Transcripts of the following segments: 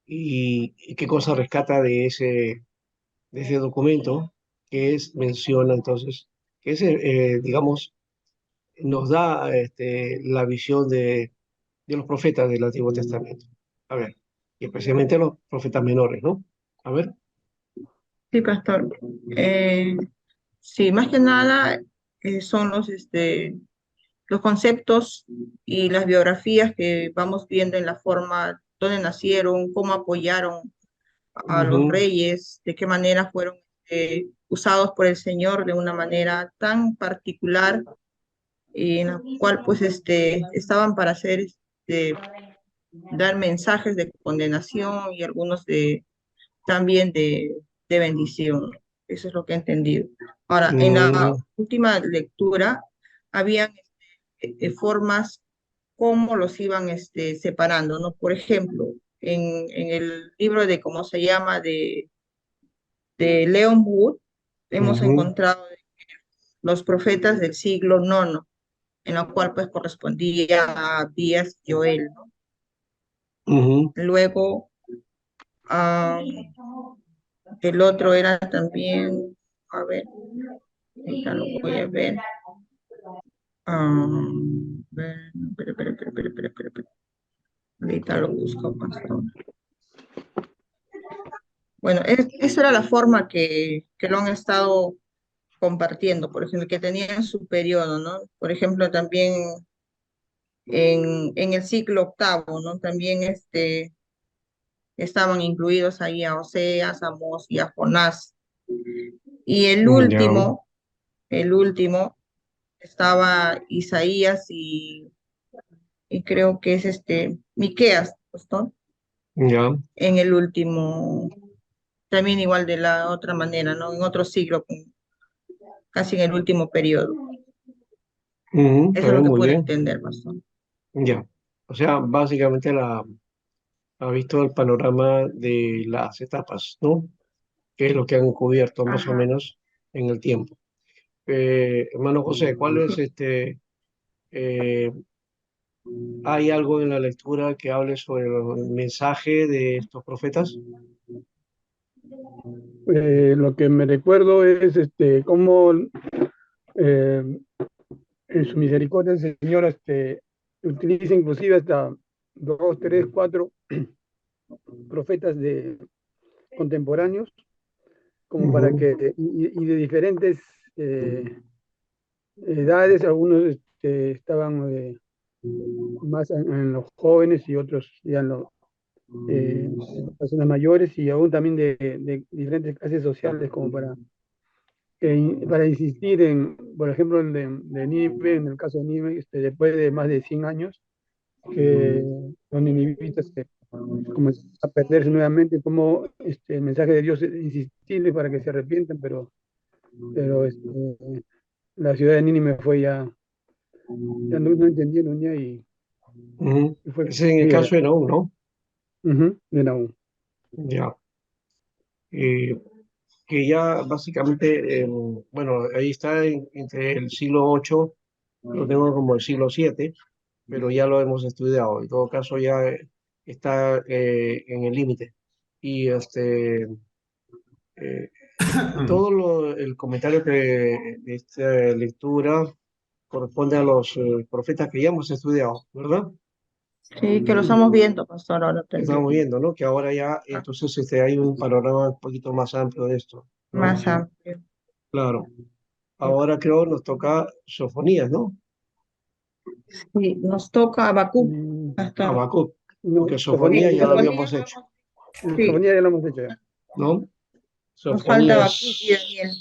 y qué cosa rescata de ese documento, que es, menciona entonces, que es, digamos, nos da la visión de los profetas del Antiguo Testamento. A ver, y especialmente los profetas menores, ¿no? A ver. Sí, pastor. Eh, sí, más que nada son los conceptos y las biografías que vamos viendo en la forma donde nacieron, cómo apoyaron a los Ujú. reyes, de qué manera fueron usados por el Señor de una manera tan particular y en la cual pues estaban para hacer dar mensajes de condenación y algunos también de bendición. Eso es lo que he entendido. Ahora, en la Mm, última lectura, habían formas cómo los iban separando, ¿no? Por ejemplo, en el libro de, ¿cómo se llama?, de Leon Wood, hemos ujú, encontrado los profetas del siglo IX, en la cual pues correspondía a Abdías y Joel, ¿no? ujú. Luego, ah, el otro era también, a ver, ahorita lo voy a ver. Ah, espera. Ahorita lo busco, pastor. Bueno, esa era la forma que lo han estado compartiendo, por ejemplo, que tenían su periodo, ¿no? Por ejemplo, también en el siglo octavo, ¿no? También estaban incluidos ahí a Oseas, a Amós y a Jonás. Y Ya, el último estaba Isaías y creo que es Miqueas, pues, ¿no? ya. En el último, también igual de la otra manera, ¿no? En otro siglo, casi en el último periodo. Ujú, Eso está es lo bien, que muy puedo bien. entender, pastor. Ya. O sea, básicamente ha visto el panorama de las etapas, ¿no? Que es lo que han cubierto más o Ajá. menos en el tiempo. Hermano José, ¿cuál es eh, ¿hay algo en la lectura que hable sobre el mensaje de estos profetas? Lo que me recuerdo es cómo eh, en su misericordia el Señor utiliza inclusive hasta dos, tres, cuatro profetas contemporáneos como para Ujú, y de diferentes eh, edades, algunos estaban más en los jóvenes y otros ya en personas mayores y aún también de diferentes clases sociales como para insistir en, por ejemplo, de Nínive, en el caso de Nínive, después de más de 100 años, que los ninivitas comenzaron a perderse nuevamente, como el mensaje de Dios es insistirle para que se arrepientan, pero la ciudad de Nínive fue ya no entendieron ya ujú. y fue Ese es en el destruida. caso de Naúm, ¿no? Era un, Ya. Eh, que ya básicamente, bueno, ahí está entre el siglo VIII, lo tengo como el siglo VII, pero ya lo hemos estudiado. En todo caso, ya está en el límite. Y eh, el comentario de esta lectura corresponde a los profetas que ya hemos estudiado, ¿verdad? Sí, que lo estamos viendo, pastor, ahora Que estamos también. viendo, ¿no? Que ahora ya, Ah, entonces, hay un panorama un poquito más amplio de esto, ¿no? más amplio. Claro. Sí, Ahora creo nos toca Sofonías, ¿no? sí, nos toca Habacuc, mm, pastor. Habacuc, no, porque Sí, Sofonías ya lo Sofonía, habíamos hecho, sí, Sofonía ya lo hemos hecho ya. ¿no? nos falta Habacuc y Sofonías Daniel.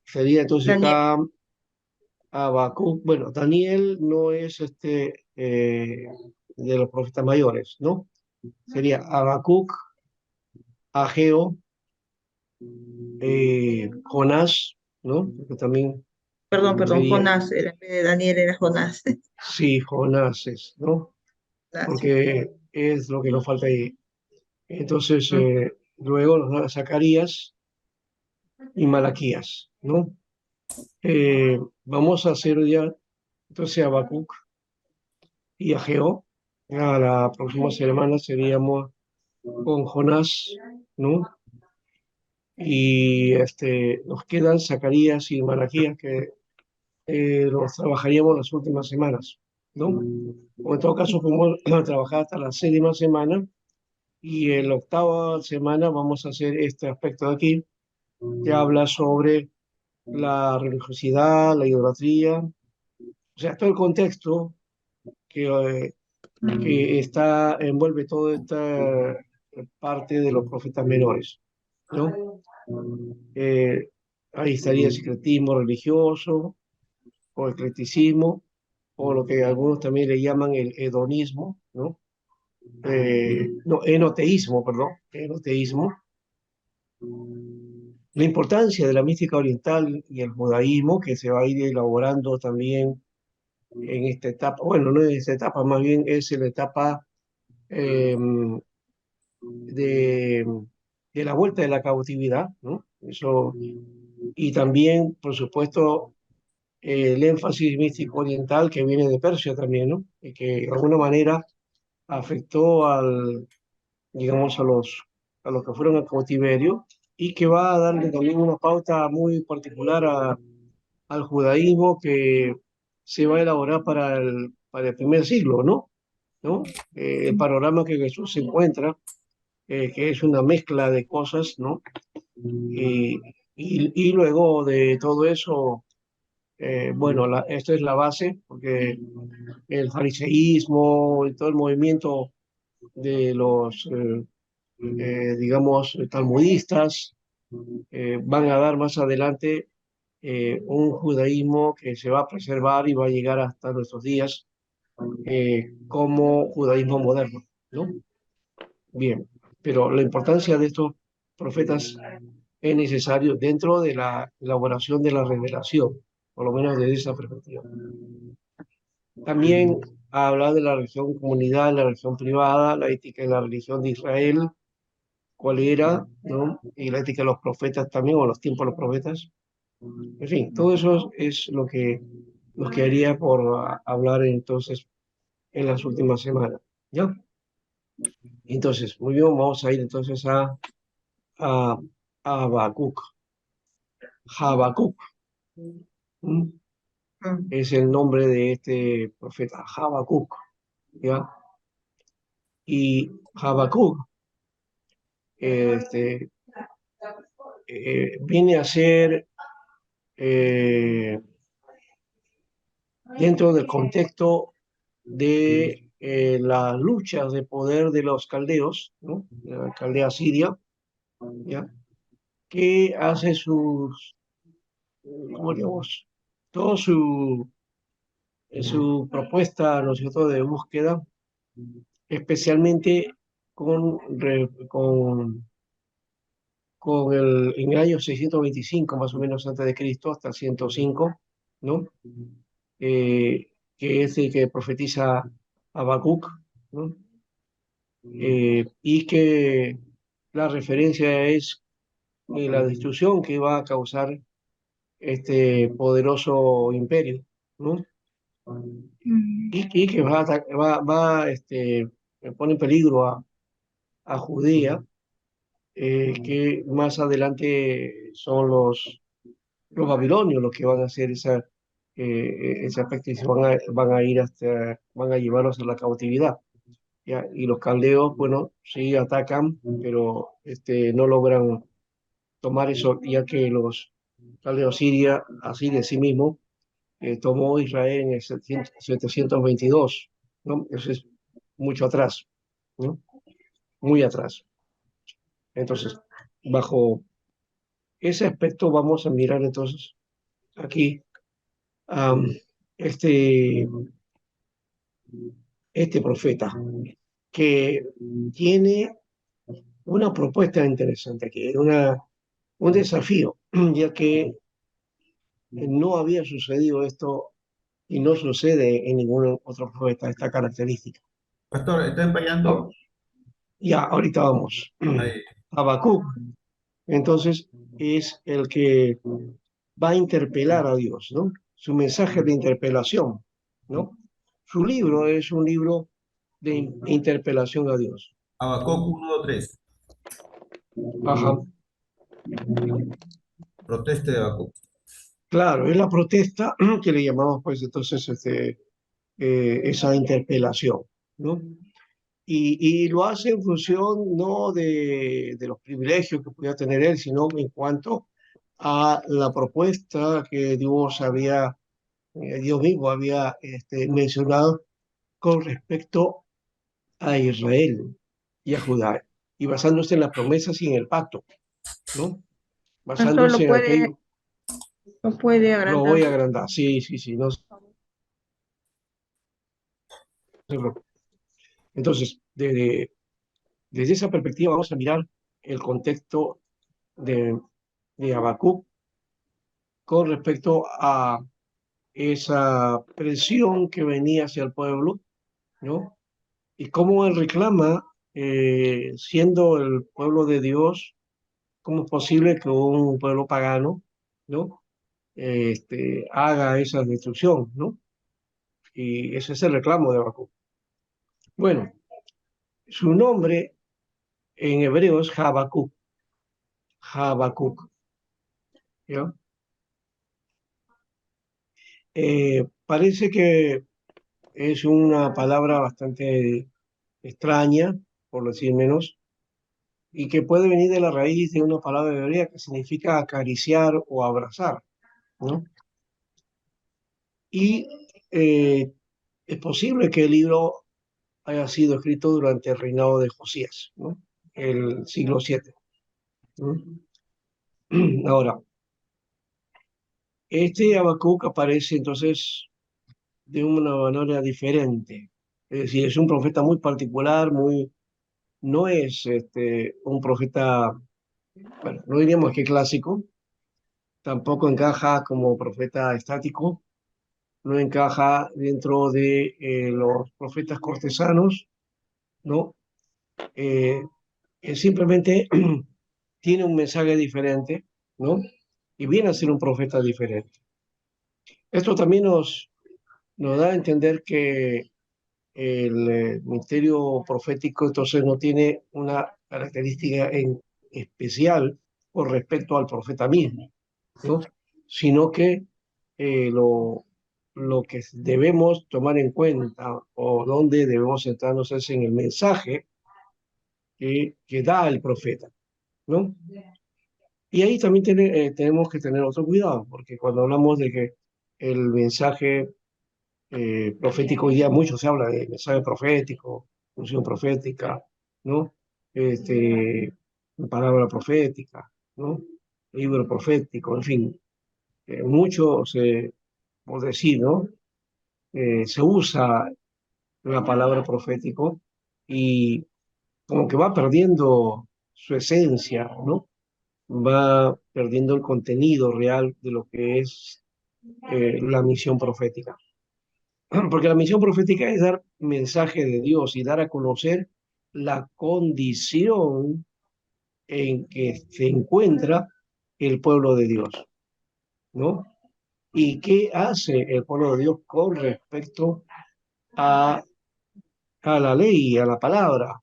sería entonces Daniel, está Habacuc, bueno, Daniel no es de los profetas mayores, ¿no? Sería Habacuc, Ageo, Jonás, ¿no? Porque también perdón, sería, Jonás, en vez de Daniel era Jonás. sí, Jonás es, ¿no? Gracias. Porque es lo que nos falta ahí. Entonces, Mm, luego nos da Zacarías y Malaquías, ¿no? Vamos a hacer ya, entonces, Habacuc y Ageo. A la próxima semana seríamos con Jonás, ¿no? Y nos quedan Zacarías y Malaquías, que los trabajaríamos las últimas semanas, ¿no? O en todo caso, podemos trabajar hasta la séptima semana y en la octava semana vamos a hacer este aspecto de aquí, que habla sobre la religiosidad, la idolatría, o sea, todo el contexto que, que envuelve toda esta parte de los profetas menores, ¿no? Eh, Ahí estaría el secretismo religioso o eclecticismo, o lo que algunos también le llaman el hedonismo, ¿no? No, enoteísmo, perdón, enoteísmo. La importancia de la mística oriental y el judaísmo, que se va a ir elaborando también en esta etapa, bueno, no en esta etapa, más bien es en la etapa eh, de, de la vuelta de la cautividad, ¿no? Eso, y también, por supuesto, el énfasis místico oriental que viene de Persia también, ¿no? Y que de alguna manera afectó digamos, a los que fueron al cautiverio y que va a darle también una pauta muy particular al judaísmo que se va a elaborar para el primer siglo, ¿no? ¿No? El panorama que Jesús se encuentra, que es una mezcla de cosas, ¿no? Y, y luego de todo eso, bueno, esto es la base, porque el fariseísmo y todo el movimiento de los, digamos, talmudistas, van a dar más adelante un judaísmo que se va a preservar y va a llegar hasta nuestros días como judaísmo moderno, ¿no? Bien, pero la importancia de estos profetas es necesario dentro de la elaboración de la revelación, por lo menos desde esa perspectiva. También habla de la religión comunidad, la religión privada, la ética de la religión de Israel, cuál era, ¿no? Y la ética de los profetas también, o los tiempos de los profetas. En fin, todo eso es lo que nos quedaría por hablar entonces en las últimas semanas. ¿Ya? Entonces, muy bien, vamos a ir entonces a, a Habacuc. Habacuc, ¿m? Es el nombre de este profeta, Habacuc, ¿ya? Y Habacuc este, viene a ser eh, dentro del contexto de las luchas de poder de los caldeos, ¿no? La caldea siria, ¿ya? Que hace ¿cómo digamos? Todo su propuesta, ¿no es cierto?, de búsqueda, especialmente en el año 625, más o menos antes de Cristo, hasta el 105, ¿no? Que es el que profetiza Habacuc, ¿no? Y que la referencia es la destrucción que va a causar este poderoso imperio, ¿no? Y que pone en peligro a Judea, que más adelante son los babilonios los que van a hacer ese aspecto y van a ir van a llevarlos a la cautividad. ¿Ya? Y los caldeos, bueno, sí atacan, pero no logran tomar eso, ya que los caldeos Siria, así de sí mismo, tomó Israel en el 722, ¿no? Eso es mucho atrás, ¿no? Muy atrás. Entonces, bajo ese aspecto vamos a mirar entonces aquí a este, este profeta que tiene una propuesta interesante aquí, un desafío, ya que no había sucedido esto y no sucede en ningún otro profeta esta característica. Pastor, estoy ¿No? fallando. Ya, ahorita vamos. Ahí. Habacuc, entonces, es el que va a interpelar a Dios, ¿no? Su mensaje de interpelación, ¿no? Su libro es un libro de interpelación a Dios. Habacuc 1:3. Ajá. Protesta de Habacuc. Claro, es la protesta que le llamamos pues entonces esa interpelación, ¿no? Y lo hace en función no de los privilegios que podía tener él, sino en cuanto a la propuesta que Dios mismo había mencionado con respecto a Israel y a Judá, y basándose en las promesas y en el pacto, ¿no? Pastor, Basándose en aquello, lo puede lo agrandar. voy a agrandar, sí, sí, sí, no se preocupe. Entonces, desde esa perspectiva vamos a mirar el contexto de Habacuc con respecto a esa presión que venía hacia el pueblo, ¿no? Y cómo él reclama, siendo el pueblo de Dios, cómo es posible que un pueblo pagano, ¿no? Haga esa destrucción, ¿no? Y ese es el reclamo de Habacuc. Bueno, su nombre en hebreo es Habacuc, Habacuc, ¿ya? Parece que es una palabra bastante extraña, por decir menos, y que puede venir de la raíz de una palabra hebrea que significa acariciar o abrazar, ¿no? Y es posible que el libro haya sido escrito durante el reinado de Josías, ¿no? El siglo VII, ¿no? Ahora, este Habacuc aparece entonces de una manera diferente. Es decir, es un profeta muy particular, no es un profeta, bueno, no diríamos que clásico, tampoco encaja como profeta estático, no encaja dentro de los profetas cortesanos, ¿no? Eh, simplemente tiene un mensaje diferente, ¿no? Y viene a ser un profeta diferente. Esto también nos da a entender que el misterio profético entonces no tiene una característica en especial con respecto al profeta mismo, ¿no? Sino que lo que debemos tomar en cuenta o donde debemos centrarnos es en el mensaje que da el profeta, ¿no? Y ahí también tenemos que tener otro cuidado, porque cuando hablamos de que el mensaje profético, hoy día mucho se habla de mensaje profético, función profética, ¿no? Este, palabra profética, ¿no? Libro profético, en fin, mucho por decir, ¿no? Se usa la palabra profético y como que va perdiendo su esencia, ¿no? Va perdiendo el contenido real de lo que es la misión profética. Porque la misión profética es dar mensaje de Dios y dar a conocer la condición en que se encuentra el pueblo de Dios, ¿no? ¿Y qué hace el pueblo de Dios con respecto a, a la ley, a la palabra,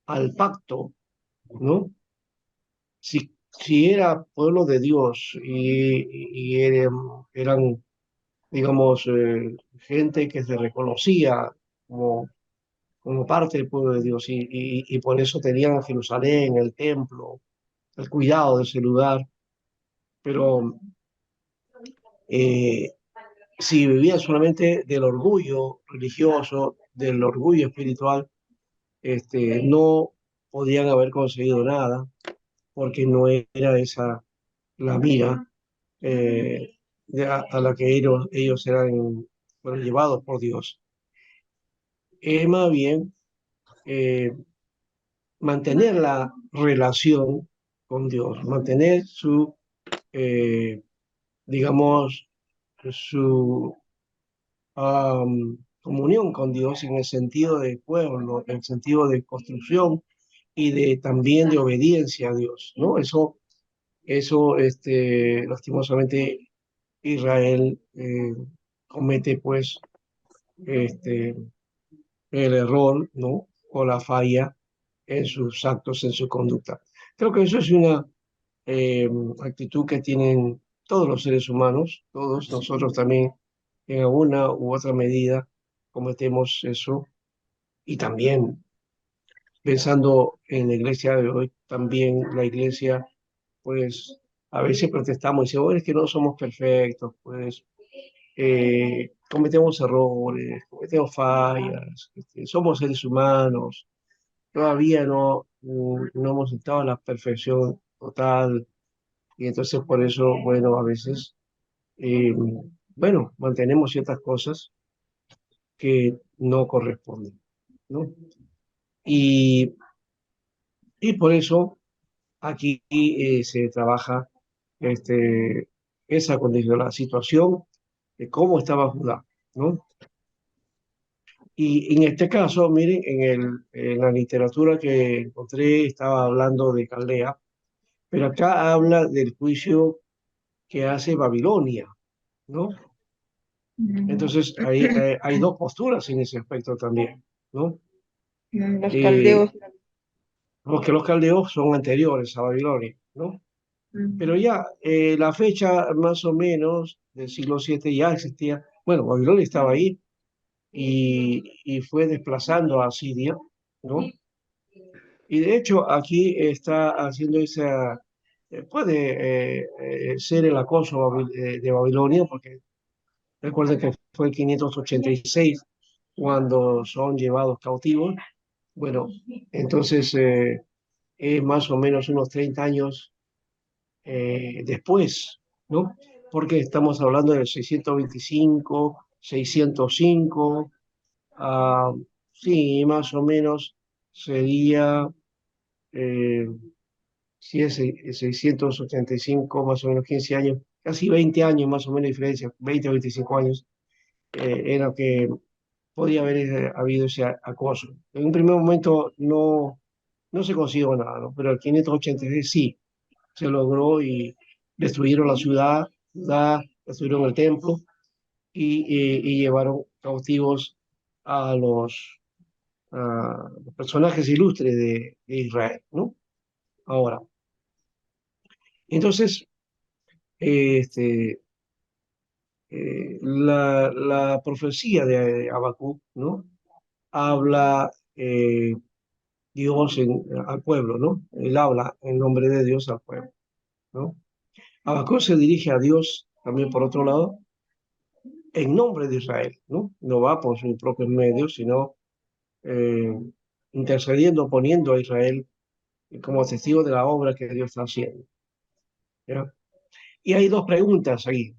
al pacto, ¿no? Si era pueblo de Dios y eran, digamos, gente que se reconocía como parte del pueblo de Dios y por eso tenían Jerusalén, el templo, el cuidado de ese lugar, pero eh, si vivían solamente del orgullo religioso, del orgullo espiritual, no podían haber conseguido nada porque no era esa la mira a la que ellos fueron llevados por Dios. Es más bien eh, mantener la relación con Dios, mantener digamos, su comunión con Dios en el sentido de pueblo, en el sentido de construcción y también de obediencia a Dios, ¿no? Eso lastimosamente, Israel comete, pues, este, el error, ¿no? O la falla en sus actos, en su conducta. Creo que eso es una eh, actitud que tienen todos los seres humanos, todos nosotros también, en alguna u otra medida, cometemos eso. Y también, pensando en la iglesia de hoy, también la iglesia, pues, a veces protestamos y decimos, "Bueno, es que no somos perfectos, pues, cometemos errores, cometemos fallas, somos seres humanos, todavía no hemos estado a la perfección total, y entonces por eso, bueno, a veces, eh, bueno, mantenemos ciertas cosas que no corresponden, ¿no? Y, y por eso aquí se trabaja este, esa condición, la situación de cómo estaba Judá, ¿no? Y en este caso, miren, en la literatura que encontré estaba hablando de Caldea, pero acá habla del juicio que hace Babilonia, ¿no? Mm, Entonces, hay dos posturas en ese aspecto también, ¿no? Los Eh, caldeos. porque los caldeos son anteriores a Babilonia, ¿no? Pero Mm, ya la fecha más o menos del siglo VII ya existía, bueno, Babilonia estaba ahí y fue desplazando a Siria, ¿no? Y de hecho aquí está haciendo esa, puede ser el acoso de Babilonia, porque recuerden que fue el 586 cuando son llevados cautivos. Bueno, entonces es más o menos unos 30 años después, ¿no? Porque estamos hablando del 625, 605, ah, sí, más o menos sería, eh, si es 685, más o menos 15 años, casi 20 años más o menos de diferencia, 20 o 25 años, en lo que podía haber habido ese acoso. En un primer momento no se consiguió nada, ¿no? Pero el 586 sí, se logró y destruyeron la ciudad, destruyeron el templo y llevaron cautivos a los personajes ilustres de Israel, ¿no? Ahora, entonces, este, la profecía de Habacuc, ¿no? Habla Dios al pueblo, ¿no? Él habla en nombre de Dios al pueblo, ¿no? Habacuc se dirige a Dios también por otro lado, en nombre de Israel, ¿no? No va por sus propios medios, sino eh, intercediendo, poniendo a Israel como testigo de la obra que Dios está haciendo, ¿ya? Y hay dos preguntas ahí.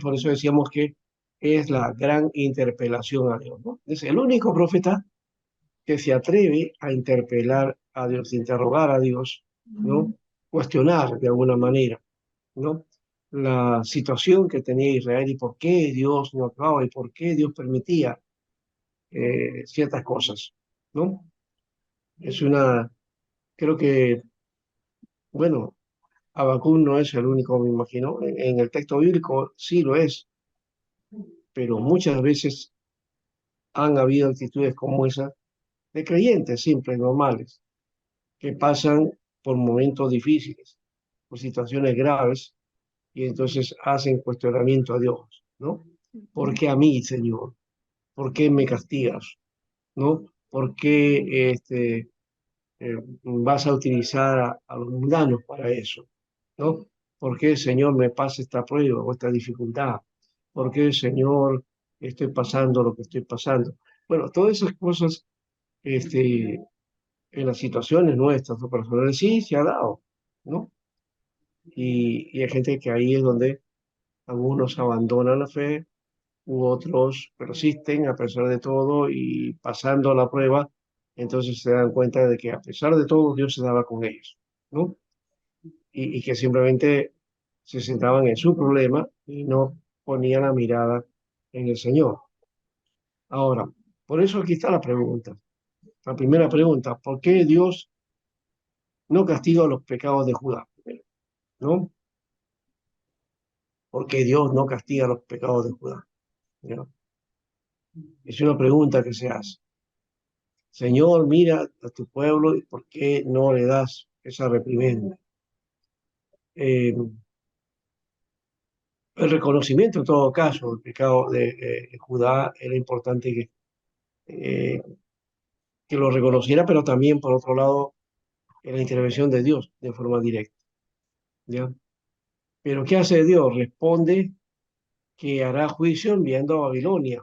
Por eso decíamos que es la gran interpelación a Dios, ¿no? Es el único profeta que se atreve a interpelar a Dios, interrogar a Dios, ¿no? Cuestionar de alguna manera, ¿no? La situación que tenía Israel y por qué Dios no actuaba y por qué Dios permitía ciertas cosas, ¿no? Es una, creo que, bueno, Habacuc no es el único, me imagino, en el texto bíblico sí lo es, pero muchas veces han habido actitudes como esa de creyentes simples, normales, que pasan por momentos difíciles, por situaciones graves, y entonces hacen cuestionamiento a Dios, ¿no? ¿Por qué a mí, Señor? ¿Por qué me castigas? ¿No? ¿Por qué vas a utilizar a los mundanos para eso? ¿No? ¿Por qué, Señor, me pasa esta prueba o esta dificultad? ¿Por qué, Señor, estoy pasando lo que estoy pasando? Bueno, todas esas cosas este, en las situaciones nuestras o personales sí se ha dado, ¿no? Y hay gente que ahí es donde algunos abandonan la fe u otros persisten a pesar de todo y pasando la prueba, entonces se dan cuenta de que a pesar de todo Dios se daba con ellos, ¿no? Y que simplemente se centraban en su problema y no ponían la mirada en el Señor. Ahora, por eso aquí está la pregunta. La primera pregunta, ¿por qué Dios no castiga los pecados de Judá? ¿No? ¿Por qué Dios no castiga los pecados de Judá? ¿No? Es una pregunta que se hace. Señor, mira a tu pueblo y ¿por qué no le das esa reprimenda? Eh, el reconocimiento, en todo caso, del pecado de Judá era importante eh, que lo reconociera, pero también, por otro lado, la intervención de Dios de forma directa, ¿ya? Pero ¿qué hace Dios? Responde que hará juicio enviando a Babilonia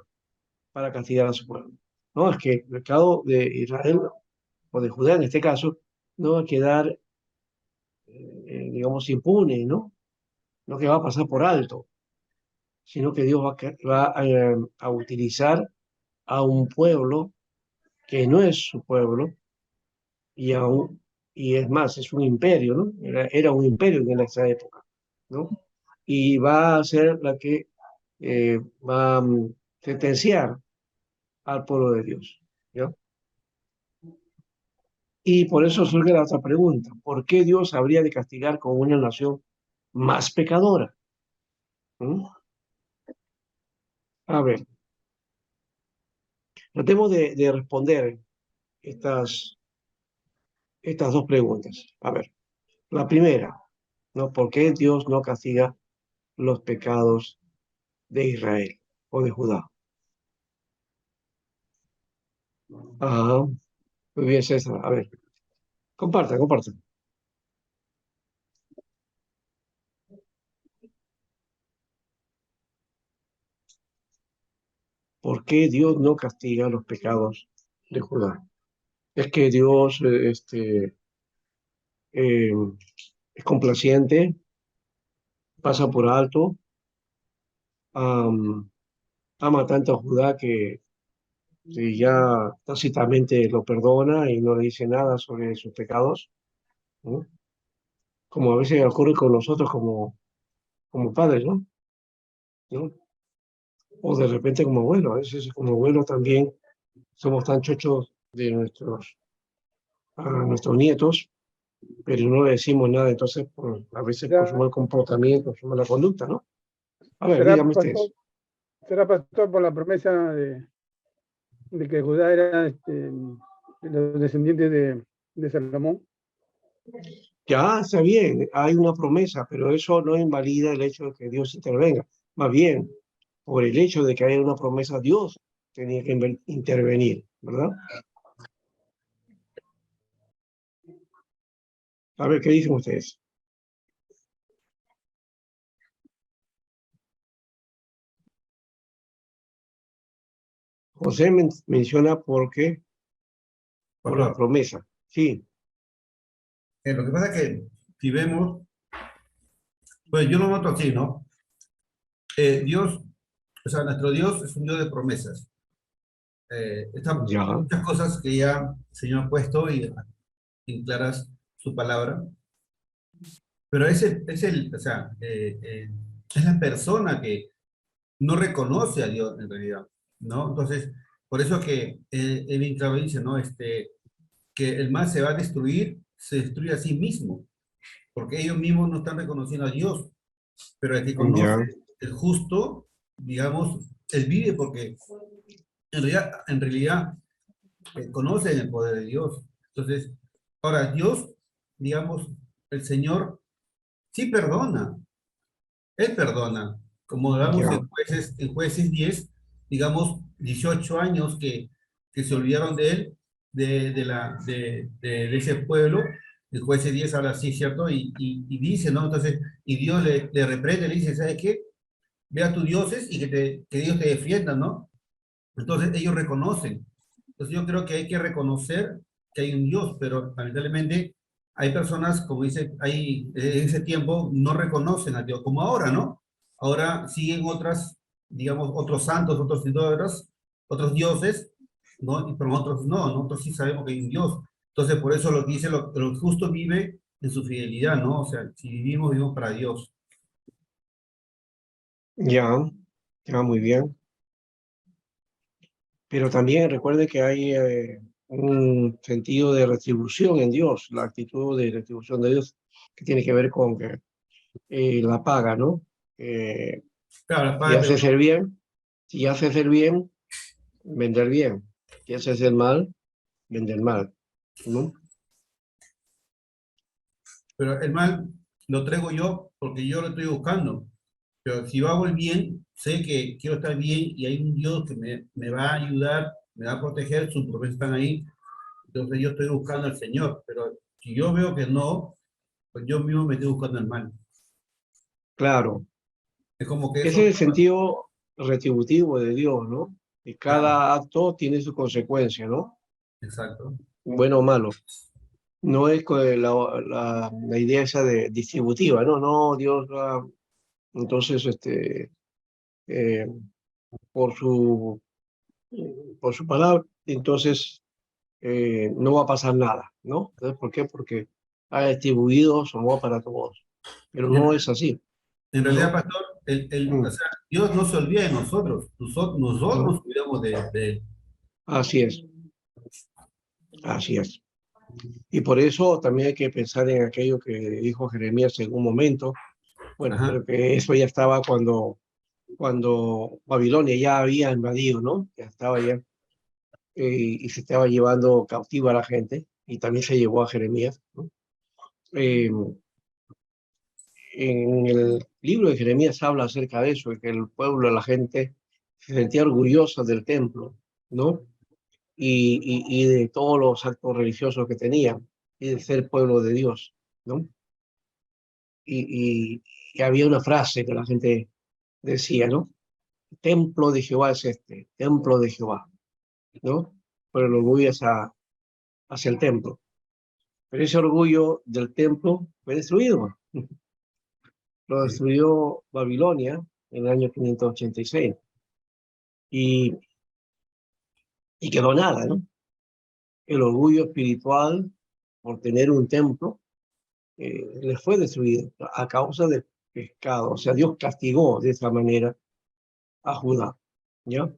para castigar a su pueblo. No, es que el pecado de Israel, o de Judá en este caso, no va a quedar, digamos, impune, ¿no? No que va a pasar por alto, sino que Dios va a utilizar a un pueblo que no es su pueblo y, y es más, es un imperio, ¿no? Era un imperio en esa época, ¿no? Y va a ser la que va a sentenciar al pueblo de Dios, ¿ya? Y por eso surge la otra pregunta, ¿por qué Dios habría de castigar con una nación más pecadora? ¿Mm? A ver, tratemos de responder estas dos preguntas. A ver, la primera, ¿no? ¿Por qué Dios no castiga los pecados de Israel o de Judá? Ah, muy bien, César. A ver, compartan, compartan. ¿Por qué Dios no castiga los pecados de Judá? Es que Dios eh, es complaciente, pasa por alto, am, ama tanto a Judá que ya tácitamente lo perdona y no le dice nada sobre sus pecados, ¿no? Como a veces ocurre con nosotros como padres, ¿no? ¿No? O de repente como abuelo, a veces como abuelo también somos tan chochos de a nuestros nietos, pero no le decimos nada, entonces a veces por su ¿Será, mal comportamiento, su mala conducta, ¿no? A ver, será díganme pastor, ustedes. será pastor por la promesa de que Judá era de los descendientes de Salomón? Ya está bien, hay una promesa, pero eso no invalida el hecho de que Dios intervenga. Más bien, por el hecho de que haya una promesa, Dios tenía que intervenir, ¿verdad? A ver, ¿qué dicen ustedes? José menciona por la Pastor, promesa. Sí, lo que pasa es que si vemos, pues yo lo noto así, ¿no? Dios, o sea, nuestro Dios es un Dios de promesas. Están ya, muchas cosas que ya el Señor ha puesto y en claras su palabra, pero o sea, es la persona que no reconoce a Dios en realidad, ¿no? Entonces, por eso que él bien claro dice, ¿no? Que el mal se va a destruir, se destruye a sí mismo, porque ellos mismos no están reconociendo a Dios, pero el que conoce, ya, el justo, digamos, él vive porque en realidad conocen el poder de Dios. Entonces, ahora Dios, digamos, el Señor sí perdona, Él perdona, como vemos ya, en jueces 10 digamos, 18 años que se olvidaron de Él, de ese pueblo, el jueces 10 habla así, ¿cierto? Y dice, ¿no? Entonces, y Dios le reprende, le dice, ¿sabes qué? Ve a tus dioses y que Dios te defienda, ¿no? Entonces ellos reconocen. Entonces yo creo que hay que reconocer que hay un Dios, pero lamentablemente hay personas, como dice, hay, en ese tiempo no reconocen a Dios, como ahora, ¿no? Ahora siguen otras, digamos, otros santos, otros ídolos, otros dioses, ¿no? Pero nosotros no, nosotros sí sabemos que hay un Dios. Entonces por eso lo que dice, lo justo vive en su fidelidad, ¿no? O sea, si vivimos, vivimos para Dios. ya, ya, muy bien. Pero también recuerde que hay un sentido de retribución en Dios, la actitud de retribución de Dios, que tiene que ver con la paga, ¿no? Eh, Claro, si Padre, haces el bien, si haces el bien, vender bien. Si haces el mal, vender mal, ¿no? Pero el mal lo traigo yo porque yo lo estoy buscando. Pero si yo hago el bien, sé que quiero estar bien y hay un Dios que me va a ayudar, me va a proteger, sus promesas están ahí. Entonces yo estoy buscando al Señor. Pero si yo veo que no, pues yo mismo me estoy buscando el mal. Claro, Es como que ese eso, es el sentido retributivo de Dios, ¿no? Que claro, cada acto tiene su consecuencia, ¿no? exacto. Bueno o malo. No es la idea esa de distributiva, ¿no? No, Dios va, entonces, eh, por su, por su palabra, entonces no va a pasar nada, ¿no? Entonces, ¿por qué? Porque ha distribuido su amor para todos. Pero no es así, En realidad, ¿no? pastor, o Mm, sea, Dios no se olvida de nosotros. Nosotros ¿no? nos olvidamos de Él. Así es, así es. Y por eso también hay que pensar en aquello que dijo Jeremías en un momento. Bueno, Ajá. pero que eso ya estaba cuando Babilonia ya había invadido, ¿no? Ya estaba ya, y se estaba llevando cautiva a la gente, y también se llevó a Jeremías, ¿no? Eh, en el libro de Jeremías habla acerca de eso, de que el pueblo, la gente, se sentía orgullosa del templo, ¿no? Y de todos los actos religiosos que tenían, y de ser pueblo de Dios, ¿no? Y, y, y había una frase que la gente decía, ¿no? Templo de Jehová es este, templo de Jehová, ¿no? Pero el orgullo es hacia el templo. Pero ese orgullo del templo fue destruido. Lo Sí. destruyó Babilonia en el año 586. Y, y quedó nada, ¿no? El orgullo espiritual por tener un templo les fue destruido a causa del pecado. O sea, Dios castigó de esa manera a Judá, ¿ya?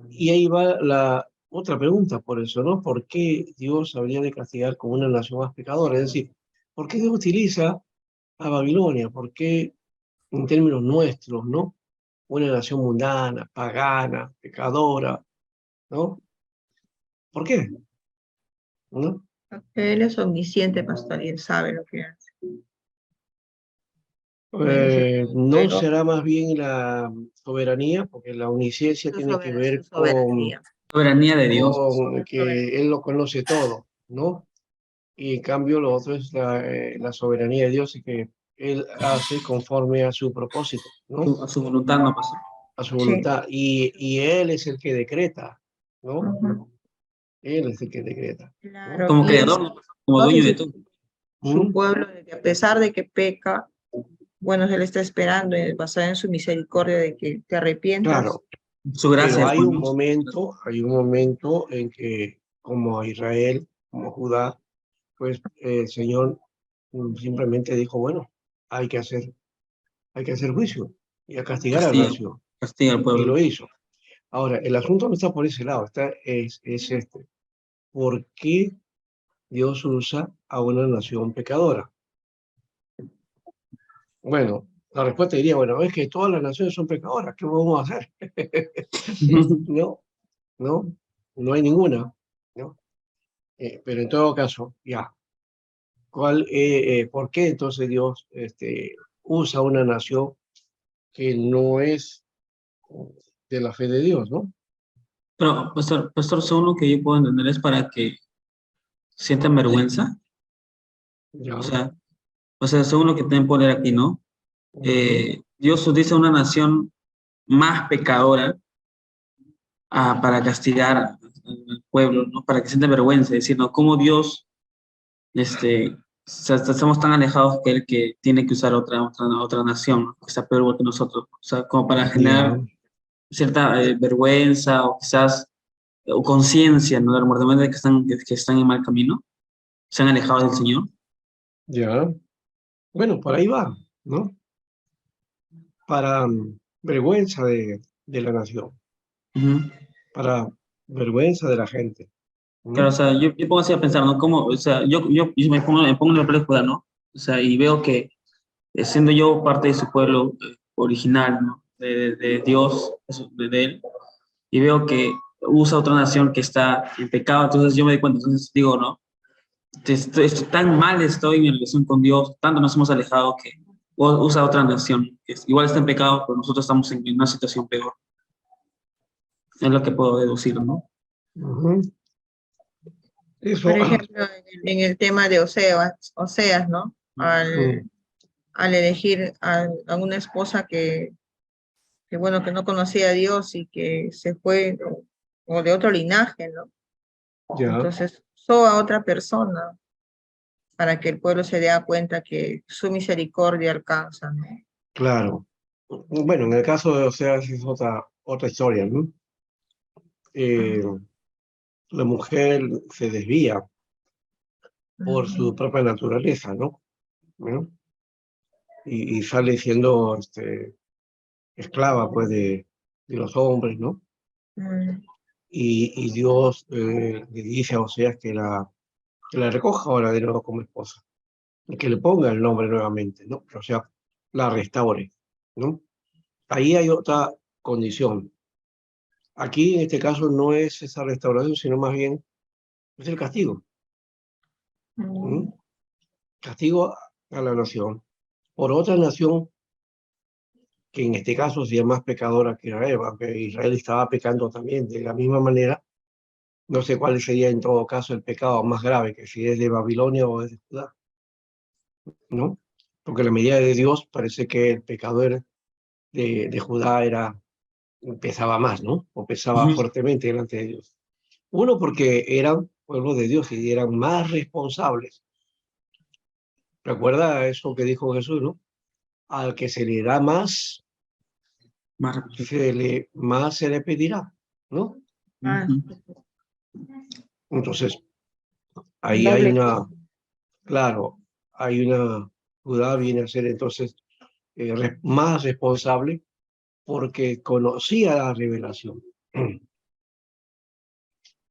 Y ahí va la otra pregunta por eso, ¿no? ¿Por qué Dios habría de castigar con una nación más pecadora? Es decir, ¿por qué Dios utiliza a Babilonia? ¿Por qué, en términos nuestros, ¿no? Una nación mundana, pagana, pecadora, ¿no? ¿Por qué? ¿No? Él es omnisciente, pastor, y él sabe lo que hace. Él es el No Todopoderoso, será más bien la soberanía, porque la omnisciencia tiene que su ver soberanía. Soberanía de Dios. con que Él lo conoce todo, ¿no? Y en cambio lo otro es la soberanía de Dios y que Él hace conforme a su propósito, ¿no? A su voluntad no pasó. A su Sí. voluntad. Y Él es el que decreta, ¿no? Ujú. Él es el que decreta, ¿no? Claro, Como y él creador, no pasó, como dueño de conoce todo. su ¿Mm? pueblo, de que a pesar de que peca, bueno, él está esperando, basado en su misericordia, de que te arrepientas. Claro, Su pero gracia con nosotros. hay un momento en que como Israel, como Judá, pues el Señor simplemente dijo, bueno, hay que hacer juicio y a castigar a la Castiga, nación. castiga al Y pueblo. lo hizo. Ahora, el asunto no está por ese lado, es este. ¿Por qué Dios usa a una nación pecadora? Bueno, la respuesta diría, bueno, es que todas las naciones son pecadoras, ¿qué vamos a hacer? No, no, no hay ninguna, ¿no? Pero en todo caso, ya, ¿por qué entonces Dios usa una nación que no es de la fe de Dios, ¿no? Pero, pastor, según lo que yo puedo entender es para que sientan vergüenza. O Ya, sea, según lo que también poner aquí, ¿no? ujú, Dios utiliza una nación más pecadora para castigar al pueblo, ¿no? Para que sientan vergüenza, diciendo cómo Dios, estamos tan alejados que él que tiene que usar otra nación, ¿no? Que está peor que nosotros. O sea, como para ya, generar cierta vergüenza o quizás o conciencia, ¿no? Del remordimiento de que están en mal camino, se han alejado del Señor. ya. Bueno, por ahí va, ¿no? Para vergüenza de la nación, Ujú. para vergüenza de la gente, Claro, o ¿no? sea, yo pongo así a pensar, ¿no? Como, o sea, yo me pongo en el papel de Judá, ¿no? O sea, y veo que siendo yo parte de su pueblo original, ¿no? De Dios, de él, y veo que usa otra nación que está en pecado, entonces yo me doy cuenta, entonces digo, no, tan mal estoy en mi relación con Dios, tanto nos hemos alejado que usa otra nación, que igual está en pecado, pero nosotros estamos en una situación peor. Es lo que puedo deducir, ¿no? Ujú. Eso, Por ejemplo, en el tema de Oseas, ¿no? Al elegir a una esposa bueno, que no conocía a Dios y que se fue o de otro linaje, ¿no? ya, Entonces, usó a otra persona para que el pueblo se dé cuenta que su misericordia alcanza, ¿no? claro. Bueno, en el caso de Oseas es otra historia, ¿no? Eh, la mujer se desvía por su propia naturaleza, ¿no? ¿No? Y sale siendo esclava, pues, de los hombres, ¿no? Mm, Y Dios le dice a Oseas que la recoja ahora de nuevo como esposa y que le ponga el nombre nuevamente, ¿no? O sea, la restaure, ¿no? Ahí hay otra condición. Aquí, en este caso, no es esa restauración, sino más bien es el castigo. ¿Mm? Castigo a la nación. Por otra nación que en este caso sería más pecadora que Israel, aunque Israel estaba pecando también de la misma manera. No sé cuál sería en todo caso el pecado más grave, que si es de Babilonia o es de Judá, ¿no? Porque la medida de Dios parece que el pecador de Judá pesaba más, ¿no? O pesaba Ujú. fuertemente delante de Dios. Uno, porque eran pueblo de Dios y eran más responsables. Recuerda eso que dijo Jesús, ¿no? Al que se le da más, Más más se le pedirá, ¿no? ah, Ujú. Entonces, ahí hay doble. claro, Judá viene a ser entonces más responsable porque conocía la revelación,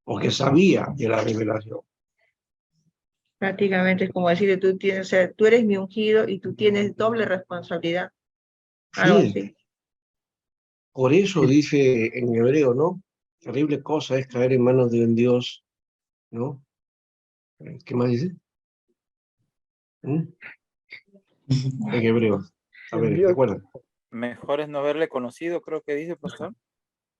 porque sabía de la revelación. Prácticamente es como decir, o sea, tú eres mi ungido y tú tienes doble responsabilidad, algo Sí, así. por eso dice en hebreo, ¿no? Terrible cosa es caer en manos de un Dios, ¿no? ¿Qué más dice? ¿Mm? En hebreo. A El ver, Dios, recuerda. Mejor es no haberle conocido, creo que dice, pastor.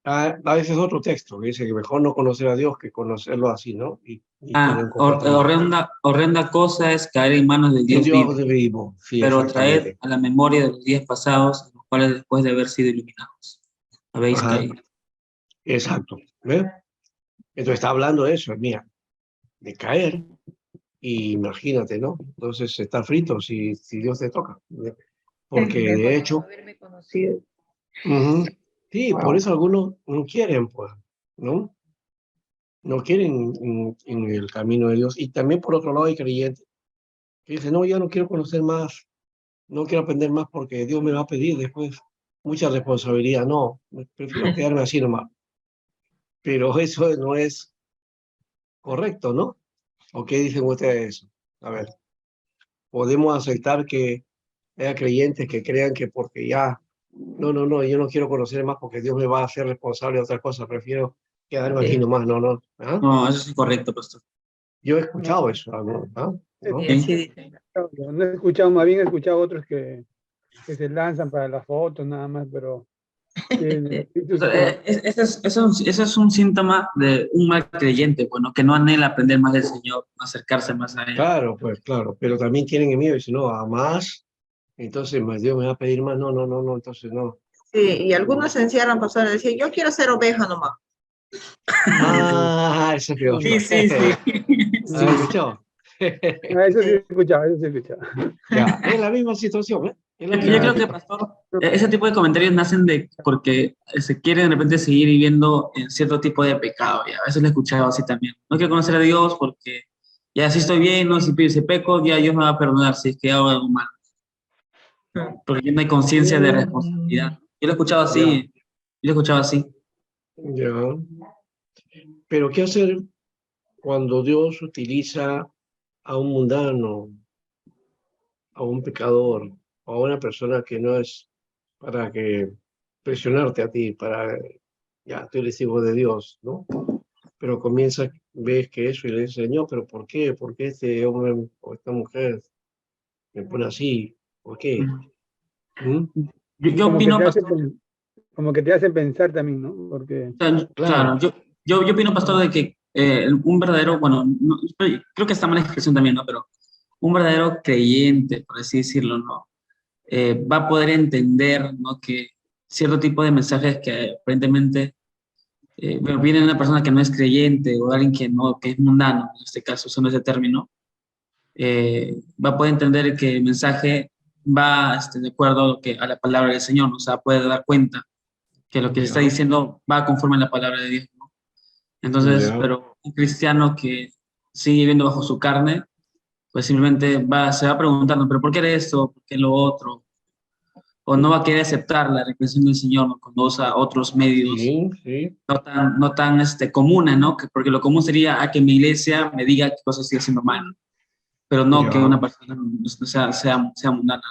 A veces otro texto que dice que mejor no conocer a Dios que conocerlo así, ¿no? Y tienen Ah, completamente. horrenda cosa es caer en manos del Un Dios vivo, Dios de vivo, sí, pero traed exactamente. a la memoria de los días pasados, en los cuales después de haber sido iluminados, habéis Ajá, caído. exacto. ¿Ves? Entonces está hablando de eso, mira, de caer, y imagínate, ¿no? Entonces está frito si Dios te toca. Porque Mejor de no hecho, haberme conocido. ujú, sí, por eso algunos no quieren, pues, ¿no? No quieren en el camino de Dios. Y también por otro lado hay creyentes que dicen, no, ya no quiero conocer más, no quiero aprender más porque Dios me va a pedir después mucha responsabilidad. No, prefiero quedarme así nomás. Pero eso no es correcto, ¿no? ¿O qué dicen ustedes de eso? A ver, podemos aceptar que haya creyentes que crean que porque ya, no, yo no quiero conocer más porque Dios me va a hacer responsable de otra cosa, prefiero quedarme aquí Sí, nomás, no. ¿Ah? No, eso es incorrecto, pastor. Yo he no, escuchado eso, ¿ah? sí, ¿No? así ¿Sí? dicen. no he escuchado, más bien he escuchado otros que se lanzan para las fotos nada más, pero que el O Espíritu sea, Santo, eso es un síntoma de un mal creyente, bueno, que no anhela aprender más del Señor, acercarse más a Él. Claro, pues claro, pero también tienen en mí y dicen, no, a más, entonces más Dios me va a pedir más, no, entonces no. Sí, y algunos se encierran, pastor, y decir, yo quiero ser oveja nomás. Ah, ese es peor. Sí, sí, sí. ¿Has Sí, sí. escuchado? eso sí he escuchado, eso sí he escuchado. Ya, es la misma situación, ¿eh? Es la Yo misma Ah, creo que, situación. pastor, ese tipo de comentarios nacen porque se quiere de repente seguir viviendo en cierto tipo de pecado. Y a veces lo he escuchado así también. No quiero conocer a Dios porque ya si estoy bien, no, si peco, ya Dios me va a perdonar si es que hago algo mal. Porque ya no hay conciencia de responsabilidad. Mm, Yo lo he escuchado ya, así, yo lo he escuchado así. ya. Pero ¿qué hacer cuando Dios utiliza a un mundano, a un pecador, a una persona que no es para que presionarte a ti, para ya, tú eres hijo de Dios, ¿no? Pero comienza, ves que eso y le dices, Señor, pero ¿por qué? ¿Por qué este hombre o esta mujer me pone así? ¿Por qué? ¿Mm? Yo Como que opino, te hace, pastor, como que te hace pensar también, ¿no? Porque, claro, Claro, yo opino, pastor, de que un verdadero, bueno, creo que está mala expresión también, ¿no? Pero un verdadero creyente, por así decirlo, ¿no? Va a poder entender, ¿no? Que cierto tipo de mensajes que aparentemente bueno, viene de una persona que no es creyente o alguien que no, que es mundano, en este caso, usando ese término, va a poder entender que el mensaje va de acuerdo a, a la palabra del Señor, ¿no? O sea, puede dar cuenta que lo que se está ya, diciendo va conforme a la palabra de Dios, ¿no? Entonces, ya, pero un cristiano que sigue viviendo bajo su carne, pues simplemente se va preguntando, pero ¿por qué esto? ¿Por qué lo otro? O no va a querer aceptar la reprensión del Señor, ¿no? Cuando usa otros medios sí, sí, no tan comunes, ¿no? Porque lo común sería a que mi iglesia me diga qué cosas estoy haciendo mal, pero no que ya, una persona sea mundana.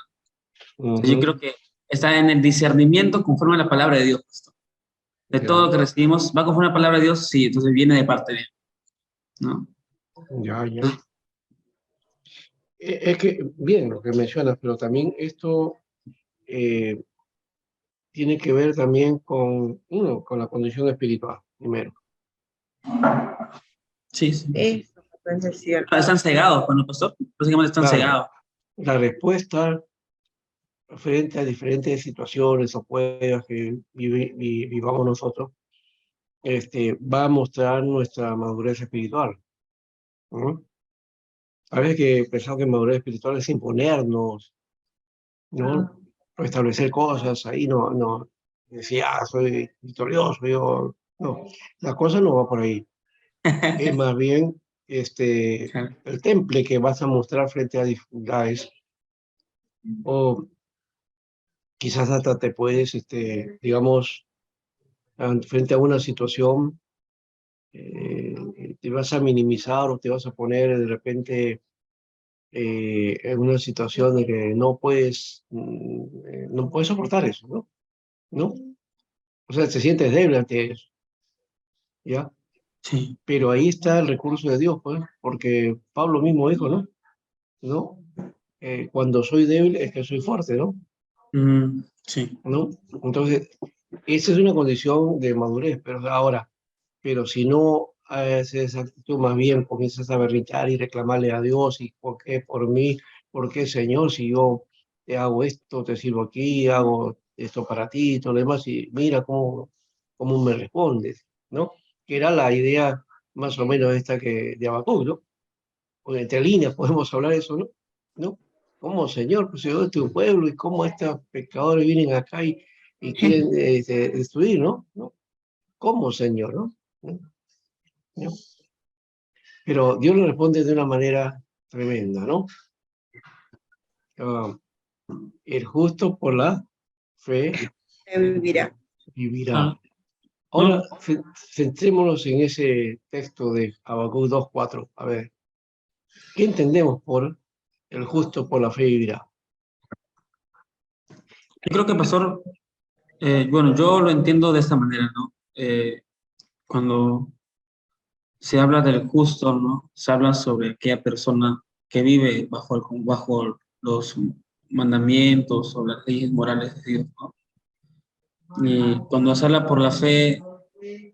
Entonces yo ujú, creo que está en el discernimiento conforme a la palabra de Dios, pastor. De todo ya, lo que recibimos, ¿va conforme a la palabra de Dios? Sí, entonces viene de parte de Él, ¿no? ya, ya. Es que, bien, lo que mencionas, pero también esto eh, tiene que ver también con, uno, con la condición espiritual, primero. Sí, sí. Eso me parece cierto. Están cegados, bueno, pastor, básicamente están Claro, cegados. la respuesta frente a diferentes situaciones o pruebas que vivamos nosotros, va a mostrar nuestra madurez espiritual, ¿no? A veces que pensamos que madurez espiritual es imponernos, ¿no? O establecer cosas ahí, no, decir, soy victorioso, yo, no, la cosa no va por ahí. Es más bien, Claro. el temple que vas a mostrar frente a dificultades, o quizás hasta te puedes, digamos, frente a una situación, te vas a minimizar o te vas a poner de repente en una situación de que no puedes soportar eso, ¿no? ¿No? O sea, te sientes débil ante eso, ¿ya? Sí. Pero ahí está el recurso de Dios, pues, porque Pablo mismo dijo, ¿no? ¿No? Cuando soy débil es que soy fuerte, ¿no? Sí. ¿No? Entonces, esa es una condición de madurez, pero si no haces esa actitud, más bien comienzas a berrinchar y reclamarle a Dios, y ¿por qué por mí? ¿Por qué, Señor, si yo te hago esto, te sirvo aquí, hago esto para ti y todo lo demás, y mira cómo me respondes, ¿no? Que era la idea más o menos esta que de Habacuc, ¿no? Porque entre líneas podemos hablar eso, ¿no? ¿No? ¿Cómo, Señor, pues yo de tu pueblo y cómo estos pecadores vienen acá y quieren destruir, ¿no? ¿No? ¿Cómo, Señor, no? ¿No? ¿No? Pero Dios le responde de una manera tremenda, ¿no? Ah, el justo por la fe Se vivirá. vivirá. Ah, Ahora, no. centrémonos en ese texto de Habacuc 2:4. A ver, ¿qué entendemos por el justo por la fe vivirá? Yo creo que, pastor, bueno, yo lo entiendo de esta manera, ¿no? Cuando se habla del justo, ¿no? Se habla sobre aquella persona que vive bajo los mandamientos o las leyes morales de Dios, ¿no? Y cuando se habla por la fe,